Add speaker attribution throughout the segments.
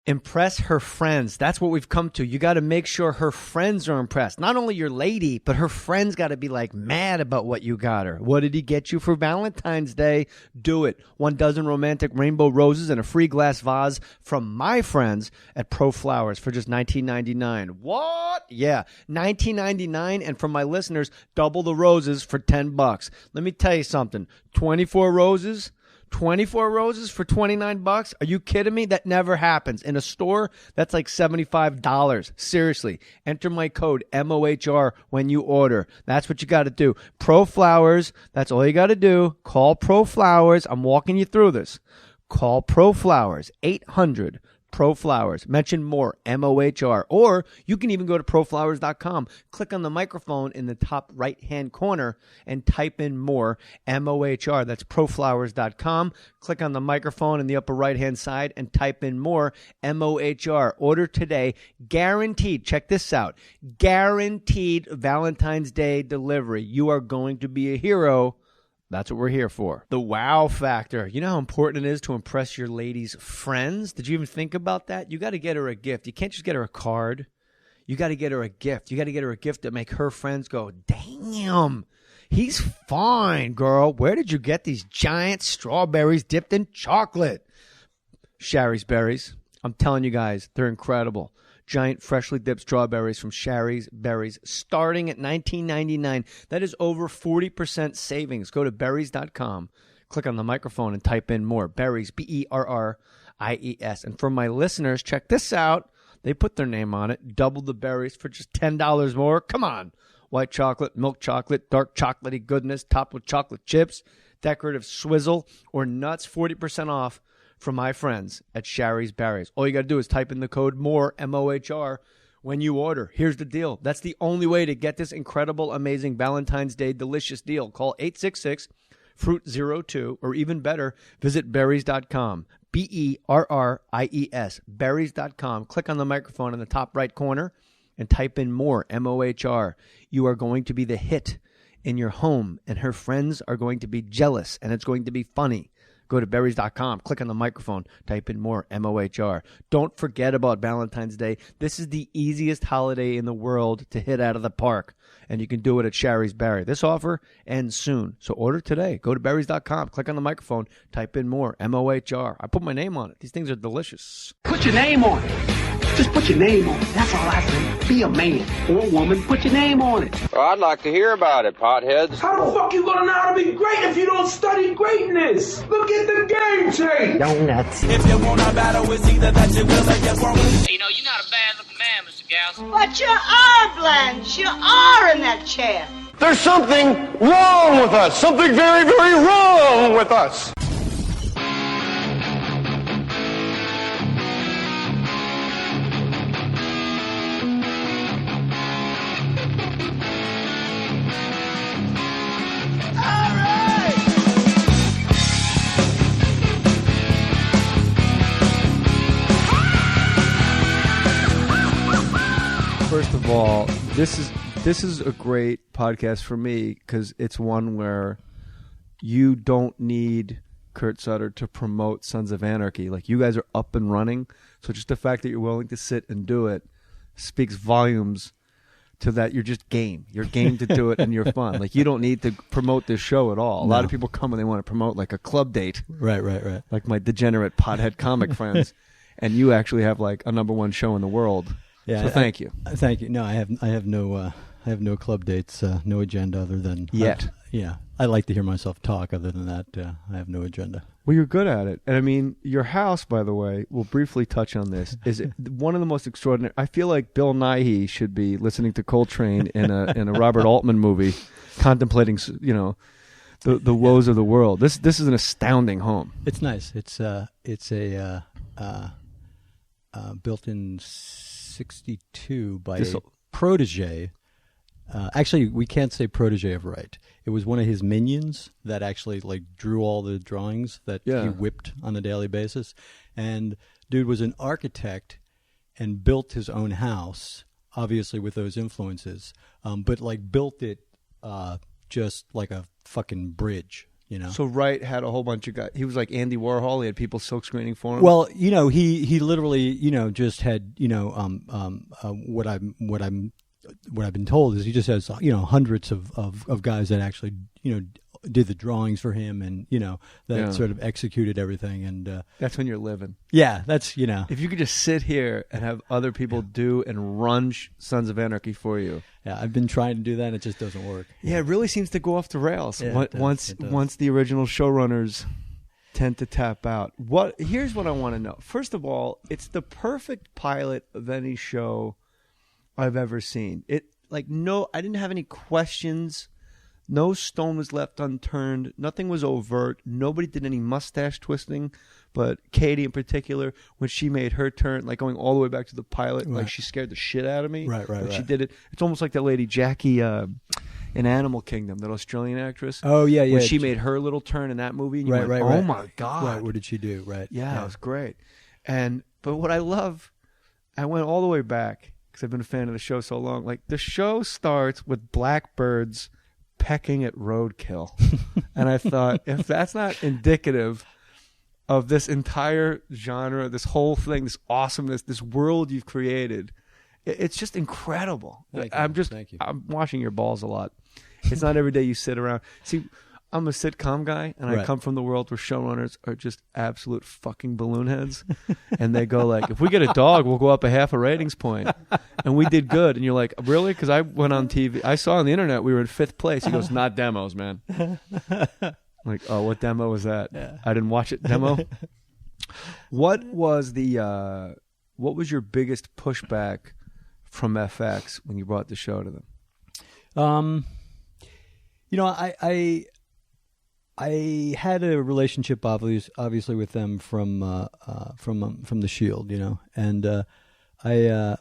Speaker 1: Impress her friends. That's what we've come to. You got to make sure her friends are impressed. Not only your lady, but her friends got to be like mad about what you got her. What did he get you for Valentine's Day? Do it. 1 dozen romantic rainbow roses and a free glass vase from my friends at Pro Flowers for just $19.99. What? Yeah, $19.99. And for my listeners, double the roses for $10. Let me tell you something. 24 roses. 24 roses for $29? Are you kidding me? That never happens. In a store, that's like $75. Seriously. Enter my code MOHR when you order. That's what you got to do. Pro Flowers, that's all you got to do. Call Pro Flowers. I'm walking you through this. Call Pro Flowers, 800 Pro Flowers. Mention Mohr, MOHR. Or you can even go to proflowers.com. Click on the microphone in the top right-hand corner and type in Mohr, MOHR. That's proflowers.com. Click on the microphone in the upper right-hand side and type in Mohr, MOHR. Order today. Guaranteed. Check this out. Guaranteed Valentine's Day delivery. You are going to be a hero. That's what we're here for. The wow factor. You know how important it is to impress your lady's friends? Did you even think about that? You got to get her a gift. You can't just get her a card. You got to get her a gift. You got to get her a gift that make her friends go, damn, he's fine, girl. Where did you get these giant strawberries dipped in chocolate? Sherry's Berries. I'm telling you guys, they're incredible. Giant freshly dipped strawberries from Sherry's Berries, starting at $19.99. That is over 40% savings. Go to berries.com, click on the microphone, and type in Mohr. Berries, Berries. And for my listeners, check this out. They put their name on it. Double the berries for just $10 more. Come on. White chocolate, milk chocolate, dark chocolatey goodness, topped with chocolate chips, decorative swizzle, or nuts, 40% off. From my friends at Sherry's Berries. All you got to do is type in the code MOHR, MOHR, when you order. Here's the deal. That's the only way to get this incredible, amazing Valentine's Day delicious deal. Call 866-FRUIT-02, or even better, visit berries.com. Berries, berries.com. Click on the microphone in the top right corner and type in Mohr, MOHR. You are going to be the hit in your home, and her friends are going to be jealous, and it's going to be funny. Go to berries.com, click on the microphone, type in Mohr, MOHR. Don't forget about Valentine's Day. This is the easiest holiday in the world to hit out of the park, and you can do it at Sherry's Berry. This offer ends soon, so order today. Go to berries.com, click on the microphone, type in Mohr, MOHR. I put my name on it. These things are delicious.
Speaker 2: Put your name on it. Just put your name on it. That's all I say. Be a man or a woman. Put your name on it.
Speaker 3: Well, I'd like to hear about it, potheads.
Speaker 4: How the fuck you gonna know how to be great if you don't study greatness? Look at the game change.
Speaker 2: Donuts.
Speaker 5: If you want a battle, it's either that you will or you won't.
Speaker 6: You know, you're not a bad-looking man, Mr. Gals.
Speaker 7: But you are, Blanche. You are in that chair.
Speaker 8: There's something wrong with us. Something very, very wrong with us.
Speaker 1: First of all, this is a great podcast for me because it's one where you don't need Kurt Sutter to promote Sons of Anarchy. Like, you guys are up and running, so just the fact that you're willing to sit and do it speaks volumes to that you're just game. You're game to do it and you're fun. Like, you don't need to promote this show at all. A lot of people come and they want to promote like a club date.
Speaker 9: Right.
Speaker 1: Like my degenerate pothead comic friends. And you actually have like a #1 show in the world.
Speaker 9: Yeah,
Speaker 1: so thank you.
Speaker 9: Thank you. No, I have no club dates, no agenda other than
Speaker 1: yet.
Speaker 9: I like to hear myself talk. Other than that, I have no agenda.
Speaker 1: Well, you're good at it, and I mean, your house, by the way, we'll briefly touch on this. Is one of the most extraordinary? I feel like Bill Nighy should be listening to Coltrane in a Robert Altman movie, contemplating, the woes of the world. This is an astounding home.
Speaker 9: It's nice. It's a built in 1962 by a protege. Actually, we can't say protege of Wright. It was one of his minions that actually drew all the drawings that he whipped on a daily basis. And dude was an architect and built his own house, obviously with those influences, but built it just like a fucking bridge. You know.
Speaker 1: So Wright had a whole bunch of guys. He was like Andy Warhol. He had people silk screening for him.
Speaker 9: Well, you know, he literally, you know, just had, you know, what I've been told is he just has, you know, hundreds of guys that actually, you know, did the drawings for him, and you know, that sort of executed everything. And
Speaker 1: that's when you're living.
Speaker 9: Yeah, that's, you know,
Speaker 1: if you could just sit here and have other people do and run Sons of Anarchy for you.
Speaker 9: Yeah, I've been trying to do that, and it just doesn't work.
Speaker 1: Yeah, it really seems to go off the rails once the original showrunners tend to tap out. Here's what I want to know. First of all, it's the perfect pilot of any show I've ever seen. I didn't have any questions. No stone was left unturned. Nothing was overt. Nobody did any mustache twisting. But Katie in particular, when she made her turn, like going all the way back to the pilot, like she scared the shit out of me.
Speaker 9: Right.
Speaker 1: She did it. It's almost like that lady Jackie in Animal Kingdom, that Australian actress.
Speaker 9: Oh, yeah.
Speaker 1: When she made her little turn in that movie. And you went, oh, my God.
Speaker 9: Right, what did she do? Right.
Speaker 1: Yeah, it was great. But what I love, I went all the way back because I've been a fan of the show so long. Like, the show starts with blackbirds pecking at roadkill. And I thought, if that's not indicative of this entire genre, this whole thing, this awesomeness, this world you've created, it's just incredible.
Speaker 9: Thank you.
Speaker 1: I'm washing your balls a lot. It's not every day you sit around. See, I'm a sitcom guy, and I come from the world where showrunners are just absolute fucking balloon heads. And they go like, if we get a dog, we'll go up a half a ratings point. And we did good. And you're like, really? Because I went on TV. I saw on the internet we were in 5th place. He goes, not demos, man. I'm like, oh, what demo was that? Yeah. I didn't watch it. Demo? What was your biggest pushback from FX when you brought the show to them?
Speaker 9: You know, I had a relationship obviously with them from the Shield, you know, and I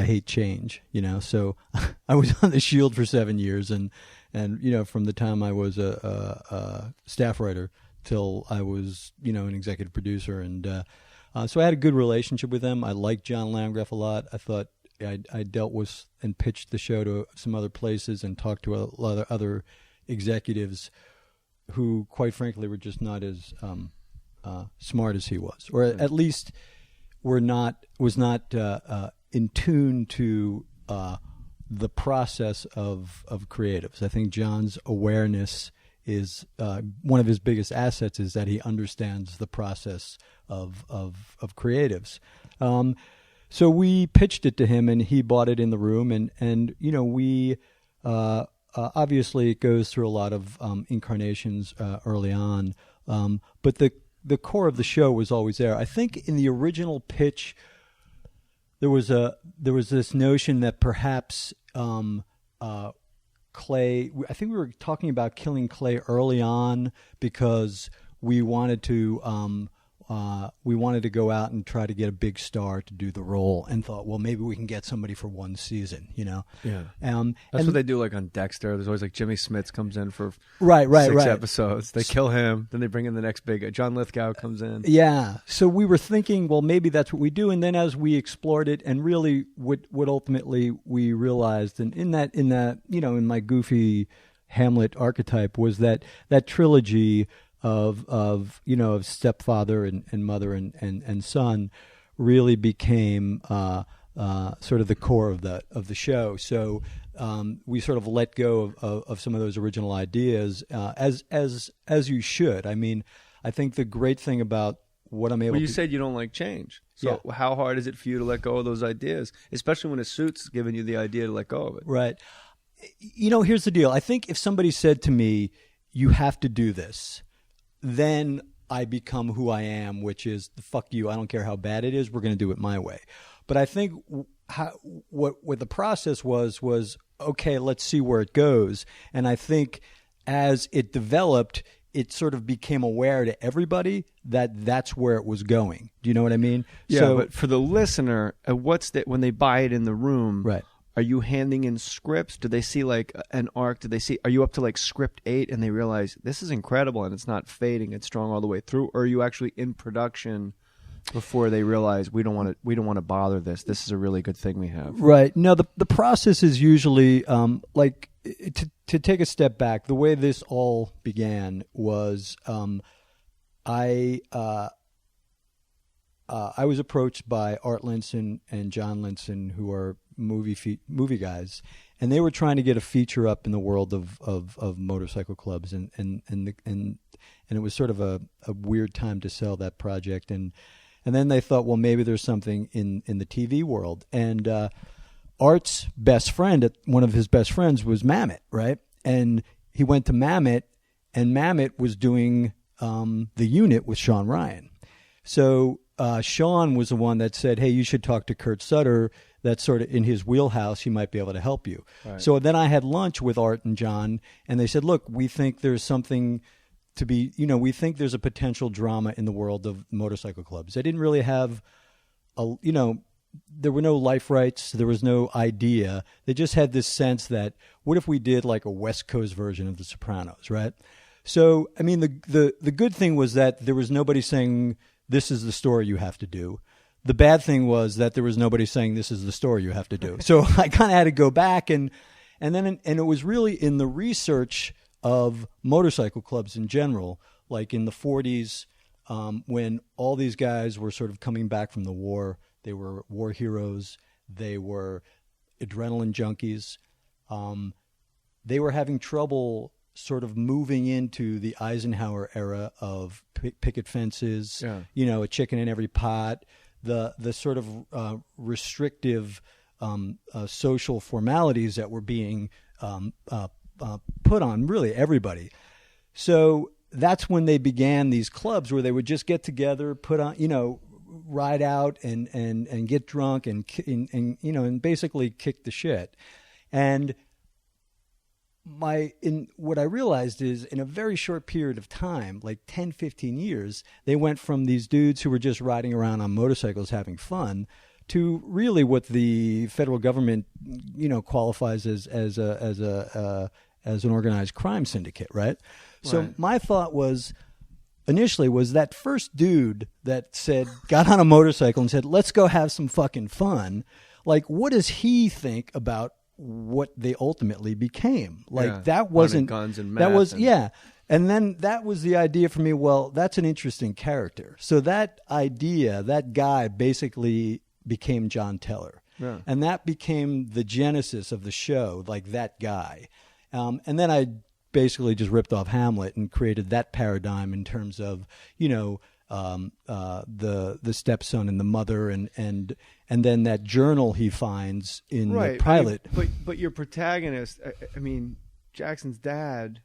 Speaker 9: hate change, you know. So I was on the Shield for 7 years, and you know, from the time I was a staff writer till I was, you know, an executive producer, and so I had a good relationship with them. I liked John Landgraf a lot. I thought I dealt with and pitched the show to some other places and talked to a lot of other executives who, quite frankly, were just not as smart as he was, or at least was not in tune to the process of creatives. I think John's awareness is one of his biggest assets, is that he understands the process of creatives. So we pitched it to him, and he bought it in the room, and you know, we obviously it goes through a lot of incarnations early on, but the core of the show was always there. I think in the original pitch, there was this notion that perhaps Clay. I think we were talking about killing Clay early on because we wanted to go out and try to get a big star to do the role, and thought, well, maybe we can get somebody for one season, you know.
Speaker 1: Yeah. That's what they do, like on Dexter. There's always like Jimmy Smits comes in for 6 episodes. They kill him, then they bring in the next big. John Lithgow comes in.
Speaker 9: Yeah. So we were thinking, well, maybe that's what we do. And then as we explored it, and really what ultimately we realized, and in that you know, in my goofy Hamlet archetype, was that trilogy of you know, of stepfather and mother and son really became sort of the core of the show. So we sort of let go of some of those original ideas, as you should. I mean, I think the great thing about what I'm able
Speaker 1: Well, you
Speaker 9: to...
Speaker 1: said you don't like change. So how hard is it for you to let go of those ideas, especially when a suit's giving you the idea to let go of it?
Speaker 9: Right. You know, here's the deal. I think if somebody said to me, you have to do this, then I become who I am, which is, fuck you, I don't care how bad it is, we're going to do it my way. But I think what the process was, okay, let's see where it goes. And I think as it developed, it sort of became aware to everybody that that's where it was going. Do you know what I mean?
Speaker 1: Yeah,
Speaker 9: so,
Speaker 1: but for the listener, when they buy it in the room,
Speaker 9: right.
Speaker 1: Are you handing in scripts? Do they see like an arc? Are you up to like script 8 and they realize this is incredible and it's not fading, it's strong all the way through? Or are you actually in production before they realize we don't want to bother this? This is a really good thing we have.
Speaker 9: Right. No, the process is usually like to take a step back, the way this all began was I was approached by Art Linson and John Linson, who are movie guys, and they were trying to get a feature up in the world of motorcycle clubs, and it was sort of a weird time to sell that project, and then they thought, well, maybe there's something in the TV world, and Art's best friend, one of his best friends, was Mamet, right? And he went to Mamet, and Mamet was doing the unit with Sean Ryan. So Sean was the one that said, hey, you should talk to Kurt Sutter. That's sort of in his wheelhouse. He might be able to help you. Right. So then I had lunch with Art and John, and they said, look, we think there's something to be, we think there's a potential drama in the world of motorcycle clubs. They didn't really have, there were no life rights. There was no idea. They just had this sense that, what if we did like a West Coast version of The Sopranos, right? So, I mean, the good thing was that there was nobody saying, this is the story you have to do. The bad thing was that there was nobody saying, this is the story you have to do. So I kind of had to go back, and it was really in the research of motorcycle clubs in general, like in the 40s, when all these guys were sort of coming back from the war. They were war heroes. They were adrenaline junkies. They were having trouble sort of moving into the Eisenhower era of picket fences, a chicken in every pot, the sort of restrictive social formalities that were being put on really everybody. So that's when they began these clubs where they would just get together, put on, ride out and get drunk and basically kick the shit. And what I realized is, in a very short period of time, like 10, 15 years, they went from these dudes who were just riding around on motorcycles having fun to really what the federal government, qualifies as an organized crime syndicate, right? So my thought initially was that first dude that got on a motorcycle and said, let's go have some fucking fun. Like, what does he think about what they ultimately became? Like, that wasn't guns and meth, and then that was the idea for me. Well, that's an interesting character. So that idea, that guy basically became John Teller, and that became the genesis of the show, like that guy. And then I basically just ripped off Hamlet and created that paradigm in terms of the stepson and the mother, and then that journal he finds in the pilot.
Speaker 1: But your protagonist, I mean, Jackson's dad,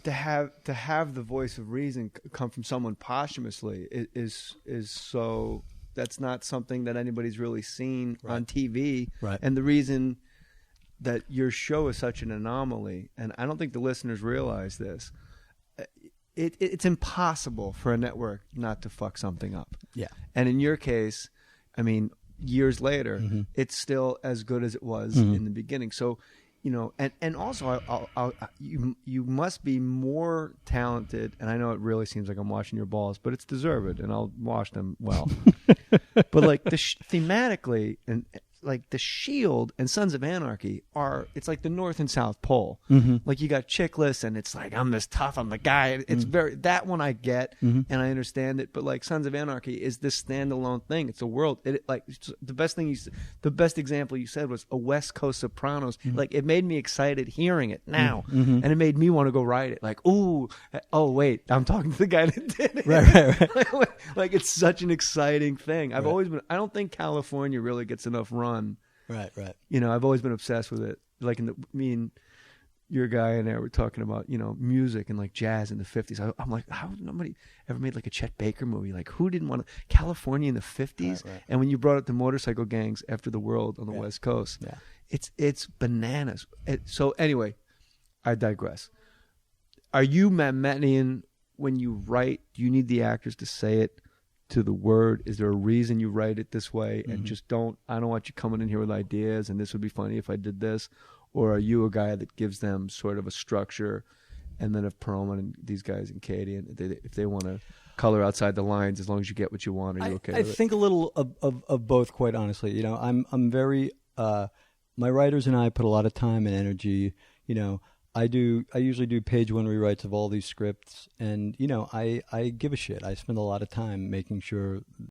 Speaker 1: to have the voice of reason come from someone posthumously is so. That's not something that anybody's really seen on TV. Right. And the reason that your show is such an anomaly, and I don't think the listeners realize this, it's impossible for a network not to fuck something up. Yeah. And in your case, I mean, years later, it's still as good as it was in the beginning. So, and also you must be more talented, and I know it really seems like I'm washing your balls, but it's deserved, and I'll wash them well. But like thematically, and like The Shield and Sons of Anarchy it's like the North and South Pole. Like, you got Chickless, and it's like, I'm this tough, I'm the guy. It's that one I get, and I understand it. But like Sons of Anarchy is this standalone thing. It's a world. The best example you said was a West Coast Sopranos. Like, it made me excited hearing it now, and it made me want to go write it. Like, oh wait, I'm talking to the guy that did it. Right. Like, it's such an exciting thing. I don't think California really gets enough run. Right. I've always been obsessed with it. Like, me and your guy and I were talking about, music and like jazz in the 50s. I'm like, how nobody ever made like a Chet Baker movie? Like, who didn't want to California in the 50s? Right. And when you brought up the motorcycle gangs after the world on the West Coast, it's bananas. So anyway, I digress. Are you Mametian when you write? Do you need the actors to say it to the word? Is there a reason you write it this way, and just I don't want you coming in here with ideas and this would be funny if I did this? Or are you a guy that gives them sort of a structure, and then if Perlman and these guys and Katie, and if they want to color outside the lines, as long as you get what you want, are you okay with it?
Speaker 9: I think a little of both, quite honestly. I'm very my writers and I put a lot of time and energy. I usually do page 1 rewrites of all these scripts, and I give a shit. I spend a lot of time making sure